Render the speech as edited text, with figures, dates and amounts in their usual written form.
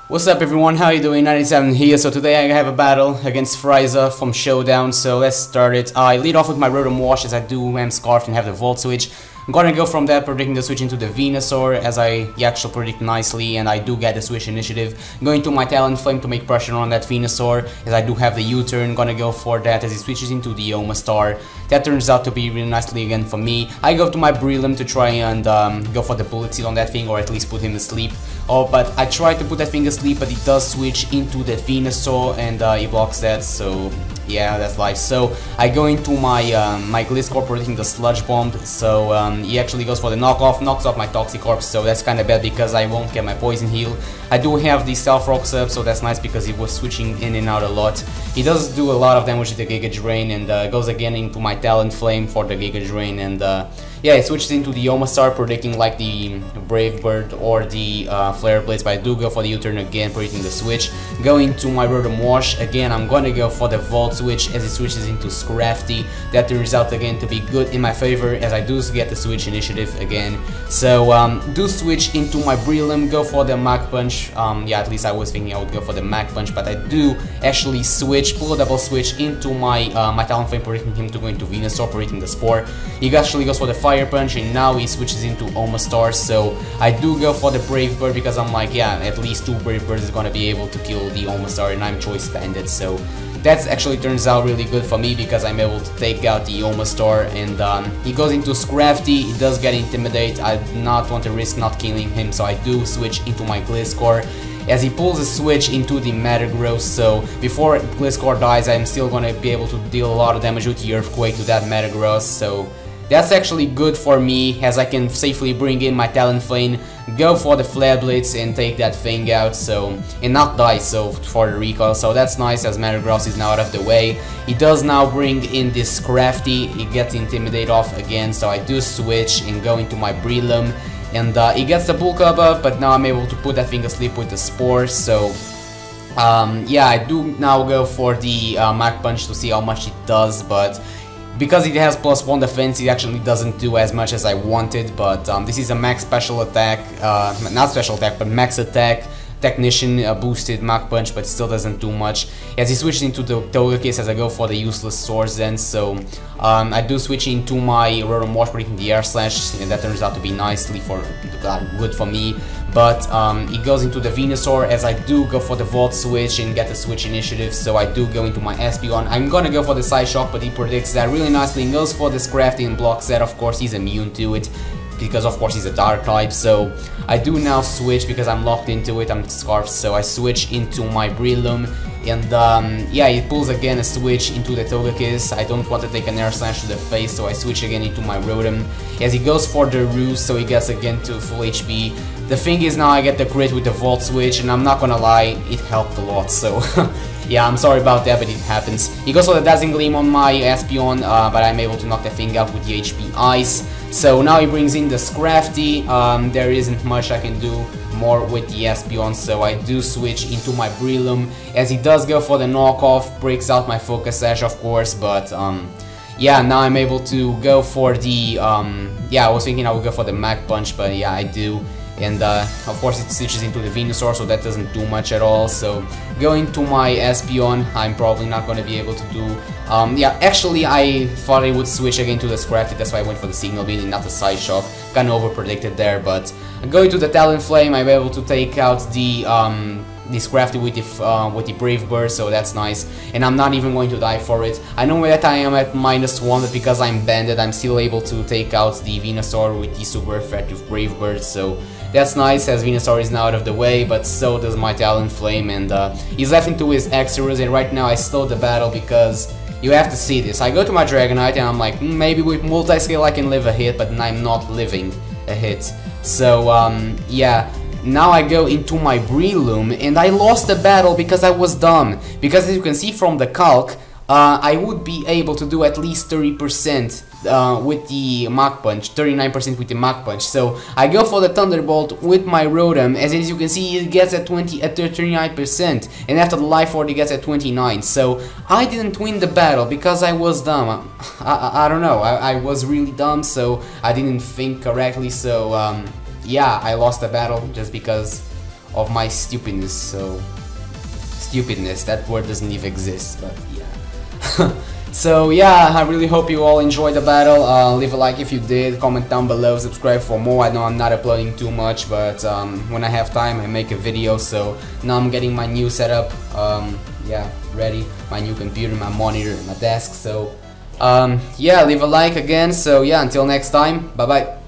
What's up everyone, how you doing? 97 here. So today I have a battle against Frieza from Showdown, so let's start it. I lead off with my Rotom Wash as I do am Scarfed and have the Volt Switch. I'm gonna go from that, predicting the switch into the Venusaur as I actually predict nicely, and I do get the switch initiative. Going to my Talonflame to make pressure on that Venusaur as I do have the U-turn. Gonna go for that as he switches into the Omastar. That turns out to be really nicely again for me. I go to my Breloom to try and go for the Bullet Seed on that thing, or at least put him to sleep. Oh, but I try to put that thing asleep, but it does switch into the Venusaur and he blocks that, so yeah, that's life. So I go into my my Gliscor predicting the Sludge Bomb, so he actually goes for the knockoff, knocks off my Toxicorp, so that's kind of bad because I won't get my Poison Heal. I do have the Stealth Rocks up, so that's nice because he was switching in and out a lot. He does do a lot of damage with the Giga Drain and goes again into my Talonflame for the Giga Drain, and yeah, it switches into the Omastar predicting like the Brave Bird or the Flare Blades, but I do go for the U-turn again, predicting the switch. Going to my Rotom Wash, again I'm gonna go for the Volt Switch as it switches into Scrafty. That turns out again to be good in my favor as I do get the switch initiative again. So do switch into my Breloom, go for the Mach Punch. Yeah, at least I was thinking I would go for the Mach Punch, but I do actually switch, pull a double switch into my my Talonflame, predicting him to go into Venusaur, predicting the Spore. He actually goes for the Fire Punch and now he switches into Omastar, so I do go for the Brave Bird because I'm like, yeah, at least 2 Brave Birds is gonna be able to kill the Omastar and I'm Choice Banded, so that actually turns out really good for me because I'm able to take out the Omastar, and he goes into Scrafty. He does get Intimidate. I do not want to risk not killing him, so I do switch into my Gliscor as he pulls a switch into the Metagross. So before Gliscor dies, I'm still gonna be able to deal a lot of damage with the Earthquake to that Metagross, so that's actually good for me as I can safely bring in my Talonflame, go for the Flare Blitz and take that thing out, so and not die so for the recoil, so that's nice as Metagross is now out of the way. He does now bring in this Scrafty, he gets Intimidate off again, so I do switch and go into my Breloom, and he gets the Bulk up, but now I'm able to put that thing asleep with the Spore, so yeah, I do now go for the Mach Punch to see how much it does, but because it has +1 defense, it actually doesn't do as much as I wanted, but this is a max special attack, not special attack, but max attack, Technician boosted Mach Punch, but still doesn't do much. As he switches into the Togekiss as I go for the useless Swords then, so I do switch into my Rotom Wash, predicting the Air Slash, and that turns out to be nicely good for me. But it goes into the Venusaur as I do go for the Volt Switch and get the Switch initiative, so I do go into my Espeon. I'm gonna go for the Side Shock, but he predicts that really nicely and goes for the Scrafty and blocks that. Of course, he's immune to it, because of course he's a Dark type, so I do now switch because I'm locked into it, I'm Scarfed, so I switch into my Breloom, and yeah, he pulls again a switch into the Togekiss. I don't want to take an Air Slash to the face, so I switch again into my Rotom, as he goes for the Roost, so he gets again to full HP. The thing is now I get the crit with the Volt Switch, and I'm not gonna lie, it helped a lot, so yeah, I'm sorry about that, but it happens. He goes for the Dazzling Gleam on my Espeon, but I'm able to knock the thing out with the HP Ice. So now he brings in the Scrafty. There isn't much I can do more with the Espeon, so I do switch into my Breloom as he does go for the knockoff, breaks out my Focus Sash of course, but yeah, now I'm able to go for the yeah, I was thinking I would go for the Mach Punch, but yeah, I do. And of course it switches into the Venusaur, so that doesn't do much at all. So going to my Espeon, I'm probably not going to be able to do yeah, actually I thought I would switch again to the Scrafty, that's why I went for the Signal Beam and not the Side Shock. Kinda over predicted there, but going to the Talonflame, I'm able to take out the Scrafty with the Brave Bird, so that's nice, and I'm not even going to die for it. I know that I am at -1, but because I'm banded, I'm still able to take out the Venusaur with the super effective Brave Bird, so that's nice as Venusaur is now out of the way, but so does my Talonflame, and he's left into his Exodus, and right now I slow the battle because you have to see this. I go to my Dragonite and I'm like, maybe with Multi-Scale I can live a hit, but I'm not living a hit. So yeah. Now I go into my Breloom and I lost the battle because I was dumb. Because as you can see from the calc, I would be able to do at least 30% with the Mach Punch, 39% with the Mach Punch. So I go for the Thunderbolt with my Rotom, as you can see it gets at 39%, and after the Life Orb it gets at 29%. So I didn't win the battle because I was dumb. I don't know, I was really dumb, so I didn't think correctly, so yeah, I lost the battle just because of my stupidness. So stupidness, that word doesn't even exist, but yeah. So yeah, I really hope you all enjoyed the battle. Leave a like if you did, comment down below, subscribe for more. I know I'm not uploading too much, but when I have time I make a video. So now I'm getting my new setup, yeah, ready, my new computer, my monitor, and my desk. So yeah, leave a like again. So yeah, until next time, bye bye.